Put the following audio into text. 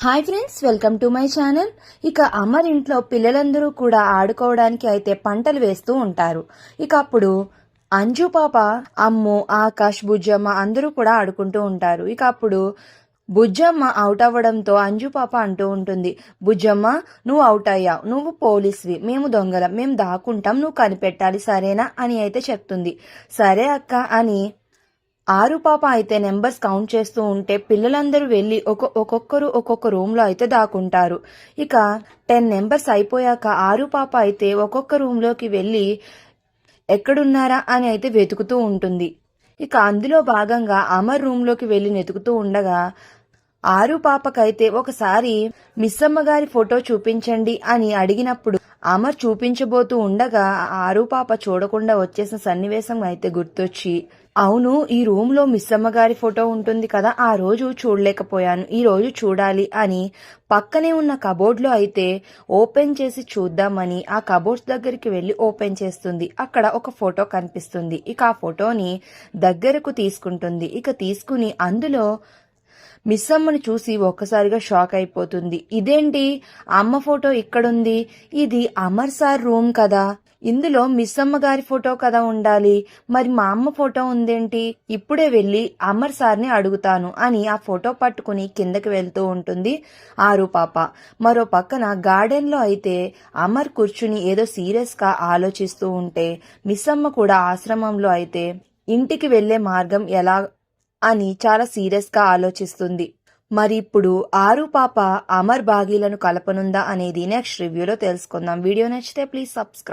Hi friends, welcome to my channel. ఇక అమర్ ఇంట్లో పిల్లలందరూ కూడా ఆడుకోవడానికి అయితే పంటలు వేస్తూ ఉంటారు. ఇక అప్పుడు అంజు పాప, అమ్ము, ఆకాష్, బుజ్జమ్మ అందరూ కూడా ఆడుకుంటూ ఉంటారు. ఇక అప్పుడు బుజ్జమ్మ అవుట్ అవ్వడంతో అంజు పాప అంటూ ఉంటుంది, బుజ్జమ్మ నువ్వు అవుట్ అయ్యావు, నువ్వు పోలీస్వి, మేము దొంగలం, మేము దాక్కుంటాం, నువ్వు కనిపెట్టాలి సరేనా అని అయితే చెప్తుంది. సరే అక్క అని ఆరు పాప అయితే నెంబర్స్ కౌంట్ చేస్తూ ఉంటే పిల్లలందరూ వెళ్ళి ఒక్కొక్కరు ఒక్కొక్క రూమ్లో అయితే దాక్కుంటారు. ఇక 10 నెంబర్స్ అయిపోయాక ఆరు పాప అయితే ఒక్కొక్క రూమ్లోకి వెళ్ళి ఎక్కడున్నారా అని అయితే వెతుకుతూ ఉంటుంది. ఇక అందులో భాగంగా అమర్ రూమ్లోకి వెళ్ళి వెతుకుతూ ఉండగా ఆరు పాపకైతే ఒకసారి మిస్సమ్మ గారి ఫోటో చూపించండి అని అడిగినప్పుడు అమర్ చూపించబోతూ ఉండగా ఆరు పాప చూడకుండా వచ్చేసిన సన్నివేశం అయితే గుర్తొచ్చి, అవును ఈ రూమ్ లో మిస్సమ్మ గారి ఫోటో ఉంటుంది కదా, ఆ రోజు చూడలేకపోయాను, ఈ రోజు చూడాలి అని పక్కనే ఉన్న కబోర్డ్ లో అయితే ఓపెన్ చేసి చూద్దామని ఆ కబోర్డ్స్ దగ్గరికి వెళ్ళి ఓపెన్ చేస్తుంది. అక్కడ ఒక ఫోటో కనిపిస్తుంది. ఇక ఆ ఫోటోని దగ్గరకు తీసుకుంటుంది. ఇక తీసుకుని అందులో మిస్సమ్మని చూసి ఒక్కసారిగా షాక్ అయిపోతుంది. ఇదేంటి, అమ్మ ఫోటో ఇక్కడుంది, ఇది అమర్ సార్ రూమ్ కదా, ఇందులో మిస్సమ్మ గారి ఫోటో కదా ఉండాలి, మరి మా అమ్మ ఫోటో ఉందేంటి, ఇప్పుడే వెళ్ళి అమర్ సార్ని అడుగుతాను అని ఆ ఫోటో పట్టుకుని కిందకి వెళ్తూ ఉంటుంది ఆరు పాప. మరో పక్కన గార్డెన్లో అయితే అమర్ కూర్చుని ఏదో సీరియస్గా ఆలోచిస్తూ ఉంటే మిస్సమ్మ కూడా ఆశ్రమంలో అయితే ఇంటికి వెళ్లే మార్గం ఎలా అని చాలా సీరియస్గా ఆలోచిస్తుంది. మరి ఇప్పుడు ఆరు పాప అమర్ బాగీలను కలపనుందా అనేది నెక్స్ట్ రివ్యూలో తెలుసుకుందాం. వీడియో నచ్చితే ప్లీజ్ సబ్స్క్రైబ్.